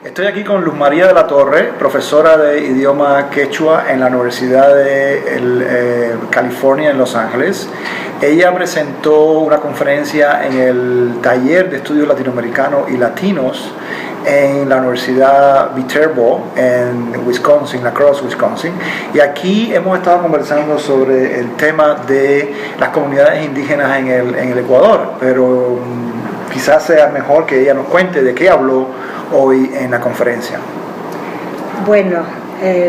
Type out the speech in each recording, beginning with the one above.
Estoy aquí con Luz María de la Torre, profesora de idioma quechua en la Universidad de California en Los Ángeles. Ella presentó una conferencia en el taller de estudios latinoamericanos y latinos en la Universidad Viterbo en Wisconsin, La Crosse, Wisconsin. Y aquí hemos estado conversando sobre el tema de las comunidades indígenas en el Ecuador, pero quizás sea mejor que ella nos cuente de qué habló hoy en la conferencia. Bueno,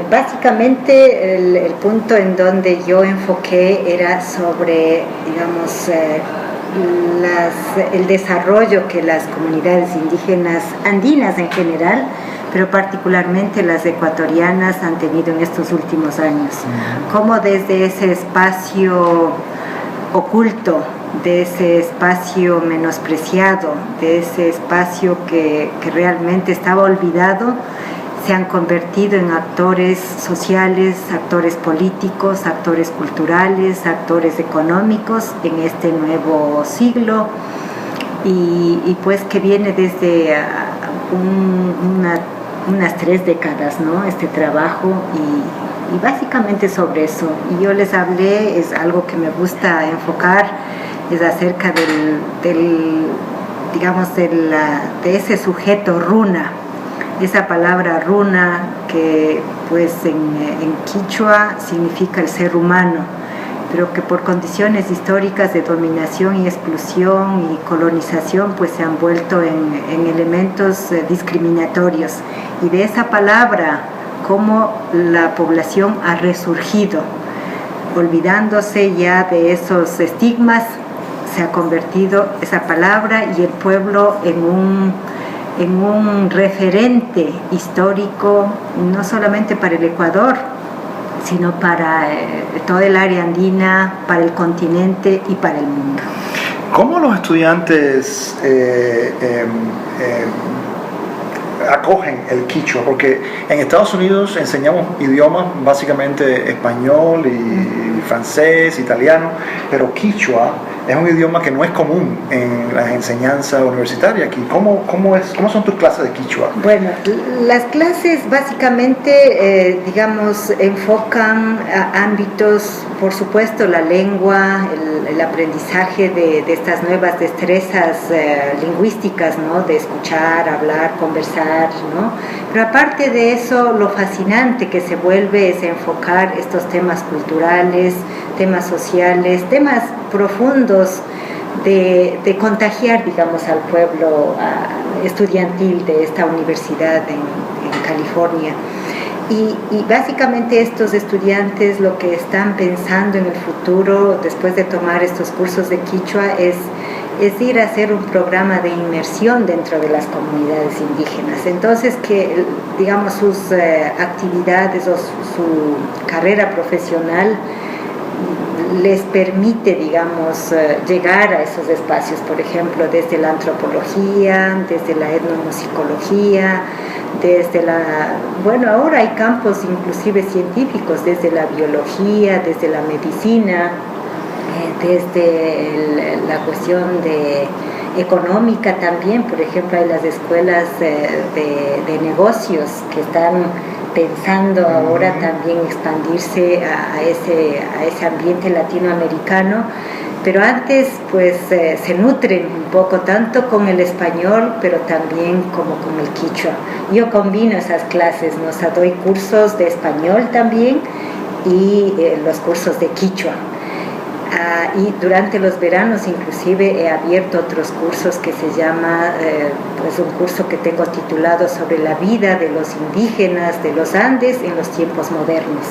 básicamente el punto en donde yo enfoqué era sobre, digamos, el desarrollo que las comunidades indígenas andinas en general, pero particularmente las ecuatorianas, han tenido en estos últimos años. Cómo desde ese espacio oculto, de ese espacio menospreciado, de ese espacio que realmente estaba olvidado, se han convertido en actores sociales, actores políticos, actores culturales, actores económicos en este nuevo siglo y pues que viene desde unas 3 décadas, ¿no? Este trabajo y básicamente sobre eso. Y yo les hablé, es algo que me gusta enfocar, es acerca de ese sujeto runa, esa palabra runa que pues en quichua significa el ser humano, pero que por condiciones históricas de dominación y exclusión y colonización pues se han vuelto en elementos discriminatorios. Y de esa palabra, cómo la población ha resurgido, olvidándose ya de esos estigmas, se ha convertido esa palabra y el pueblo en un referente histórico, no solamente para el Ecuador, sino para toda el área andina, para el continente y para el mundo. ¿Cómo los estudiantes acogen el quichua? Porque en Estados Unidos enseñamos idiomas, básicamente español y francés, italiano, pero quichua es un idioma que no es común en las enseñanzas universitarias aquí. ¿Cómo son tus clases de quichua? Bueno, las clases básicamente, enfocan a ámbitos, por supuesto, la lengua, el aprendizaje de estas nuevas destrezas lingüísticas, ¿no? De escuchar, hablar, conversar, ¿no? Pero aparte de eso, lo fascinante que se vuelve es enfocar estos temas culturales, temas sociales, temas profundos de contagiar, digamos, al pueblo estudiantil de esta universidad en California. Y básicamente estos estudiantes lo que están pensando en el futuro, después de tomar estos cursos de quichua, es ir a hacer un programa de inmersión dentro de las comunidades indígenas. Entonces, que, digamos, sus actividades o su carrera profesional les permite, digamos, llegar a esos espacios, por ejemplo, desde la antropología, desde la etnomusicología, ahora hay campos inclusive científicos, desde la biología, desde la medicina, desde la cuestión económica también. Por ejemplo, hay las escuelas de negocios que están pensando ahora también expandirse a ese ambiente latinoamericano, pero antes pues se nutren un poco tanto con el español, pero también como con el quichua. Yo combino esas clases, doy cursos de español también y los cursos de quichua. Y durante los veranos inclusive he abierto otros cursos que se llama, un curso que tengo titulado sobre la vida de los indígenas de los Andes en los tiempos modernos.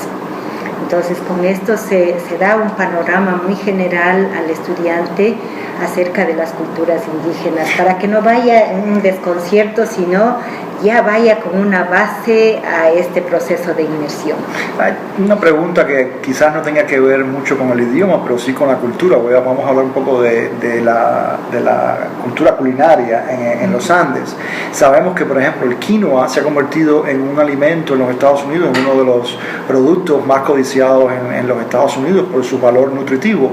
Entonces con esto se da un panorama muy general al estudiante acerca de las culturas indígenas, para que no vaya en un desconcierto, sino ya vaya con una base a este proceso de inmersión. Hay una pregunta que quizás no tenga que ver mucho con el idioma, pero sí con la cultura. Vamos a hablar un poco de la cultura culinaria en los Andes. Sabemos que, por ejemplo, el quinoa se ha convertido en un alimento en los Estados Unidos, en uno de los productos más codiciados en los Estados Unidos por su valor nutritivo.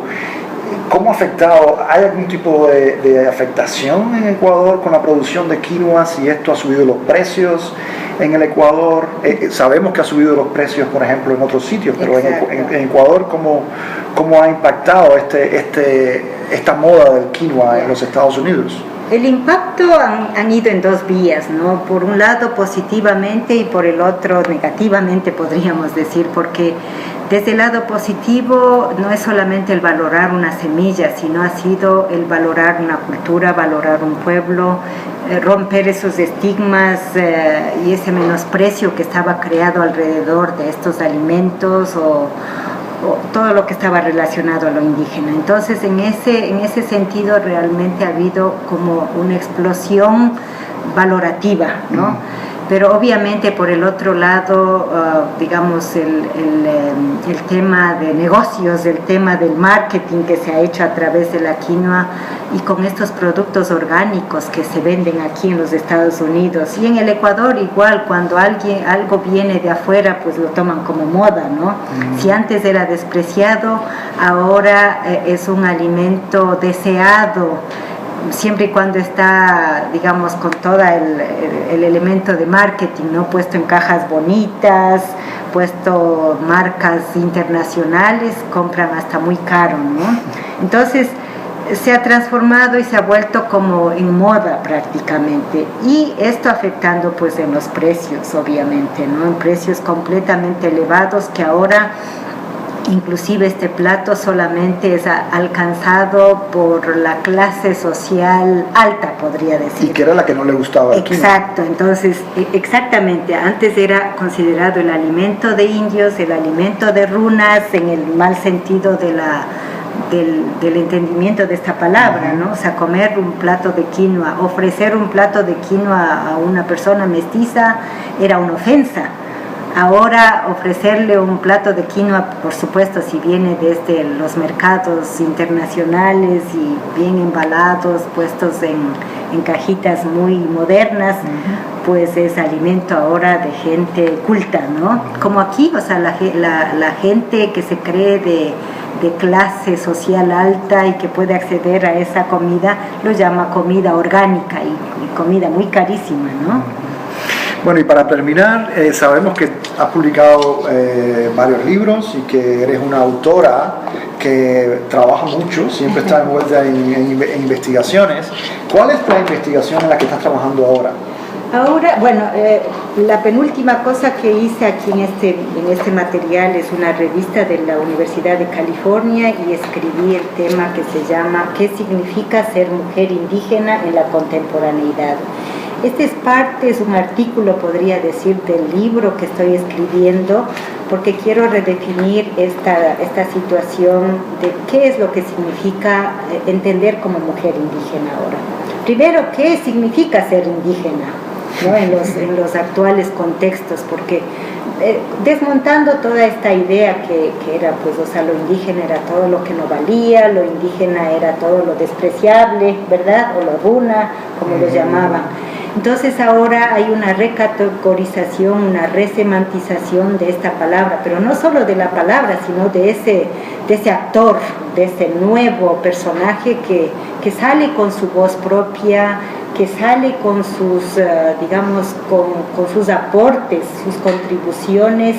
¿Cómo ha afectado? ¿Hay algún tipo de afectación en Ecuador con la producción de quinoa? Si esto ha subido los precios en el Ecuador. Sabemos que ha subido los precios, por ejemplo, en otros sitios, pero en Ecuador, ¿cómo ha impactado esta moda del quinoa en los Estados Unidos? El impacto han ido en dos vías, ¿no? Por un lado positivamente y por el otro negativamente, podríamos decir, porque desde el lado positivo no es solamente el valorar una semilla, sino ha sido el valorar una cultura, valorar un pueblo, romper esos estigmas y ese menosprecio que estaba creado alrededor de estos alimentos o todo lo que estaba relacionado a lo indígena. Entonces, en ese sentido realmente ha habido como una explosión valorativa, ¿no? Pero obviamente por el otro lado, digamos, el tema de negocios, el tema del marketing que se ha hecho a través de la quinoa y con estos productos orgánicos que se venden aquí en los Estados Unidos y en el Ecuador igual, cuando algo viene de afuera, pues lo toman como moda, ¿no? Si antes era despreciado, ahora es un alimento deseado, siempre y cuando está, digamos, con todo el elemento de marketing, ¿no? Puesto en cajas bonitas, puesto marcas internacionales, compran hasta muy caro, ¿no? Entonces se ha transformado y se ha vuelto como en moda prácticamente, y esto afectando pues en los precios, obviamente, ¿no? En precios completamente elevados que ahora inclusive este plato solamente es alcanzado por la clase social alta, podría decir. Y que era la que no le gustaba. Exacto, entonces, exactamente, antes era considerado el alimento de indios, el alimento de runas, en el mal sentido del entendimiento de esta palabra, ¿no? O sea, comer un plato de quinoa, ofrecer un plato de quinoa a una persona mestiza era una ofensa. Ahora ofrecerle un plato de quinoa, por supuesto, si viene desde los mercados internacionales y bien embalados, puestos en cajitas muy modernas, pues es alimento ahora de gente culta, ¿no? Como aquí, o sea, la gente que se cree de clase social alta y que puede acceder a esa comida, lo llama comida orgánica y comida muy carísima, ¿no? Bueno, y para terminar, sabemos que has publicado varios libros y que eres una autora que trabaja mucho, siempre está envuelta en investigaciones. ¿Cuál es la investigación en la que estás trabajando ahora? Ahora, bueno, la penúltima cosa que hice aquí en este material es una revista de la Universidad de California y escribí el tema que se llama ¿Qué significa ser mujer indígena en la contemporaneidad? Este es un artículo, podría decir, del libro que estoy escribiendo, porque quiero redefinir esta situación de qué es lo que significa entender como mujer indígena ahora. Primero, ¿qué significa ser indígena, ¿no? en los actuales contextos? Porque desmontando toda esta idea que era, pues, o sea, lo indígena era todo lo que no valía, lo indígena era todo lo despreciable, ¿verdad? O lo runa, como lo llamaban. Entonces ahora hay una recategorización, una resemantización de esta palabra, pero no solo de la palabra, sino de ese actor, de ese nuevo personaje que sale con su voz propia, que sale con sus, digamos, con sus aportes, sus contribuciones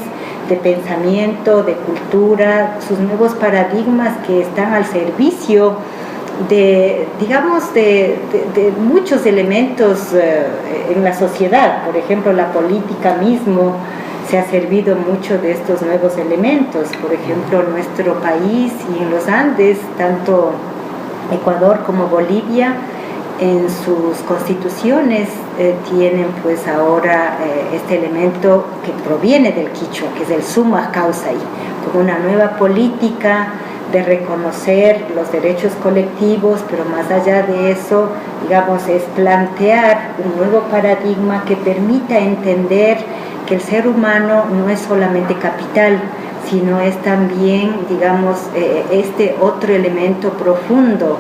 de pensamiento, de cultura, sus nuevos paradigmas que están al servicio de muchos elementos en la sociedad. Por ejemplo, la política mismo se ha servido mucho de estos nuevos elementos. Por ejemplo, nuestro país y en los Andes, tanto Ecuador como Bolivia, en sus constituciones tienen pues ahora este elemento que proviene del quichua, que es el summa causa, como una nueva política de reconocer los derechos colectivos, pero más allá de eso, digamos, es plantear un nuevo paradigma que permita entender que el ser humano no es solamente capital, sino es también, digamos, este otro elemento profundo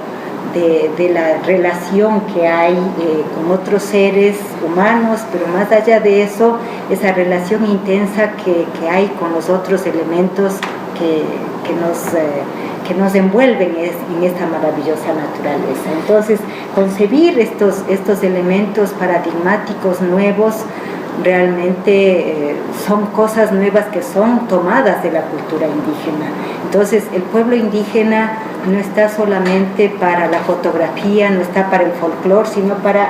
de la relación que hay con otros seres humanos, pero más allá de eso, esa relación intensa que hay con los otros elementos que que nos envuelven en esta maravillosa naturaleza. Entonces, concebir estos elementos paradigmáticos nuevos realmente son cosas nuevas que son tomadas de la cultura indígena. Entonces, el pueblo indígena no está solamente para la fotografía, no está para el folclore, sino para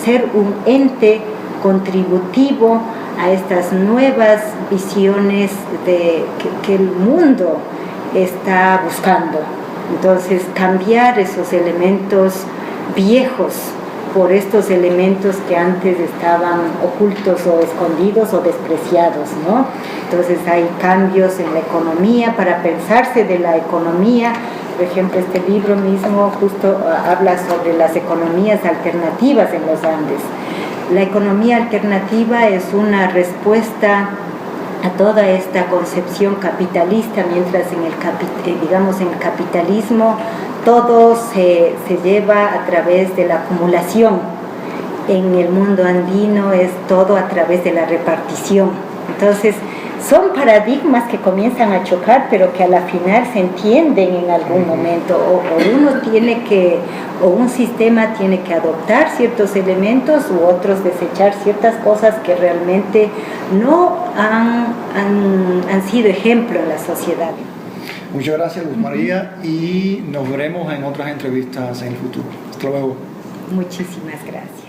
ser un ente contributivo a estas nuevas visiones que el mundo está buscando. Entonces, cambiar esos elementos viejos por estos elementos que antes estaban ocultos o escondidos o despreciados, ¿no? Entonces hay cambios en la economía, para pensarse de la economía. Por ejemplo, este libro mismo justo habla sobre las economías alternativas en los Andes. La economía alternativa es una respuesta a toda esta concepción capitalista, mientras en el capitalismo todo se lleva a través de la acumulación. En el mundo andino es todo a través de la repartición. Entonces, son paradigmas que comienzan a chocar, pero que a la final se entienden en algún momento. O un sistema tiene que adoptar ciertos elementos u otros desechar ciertas cosas que realmente no han sido ejemplo en la sociedad. Muchas gracias, Luz María, y nos veremos en otras entrevistas en el futuro. Hasta luego. Muchísimas gracias.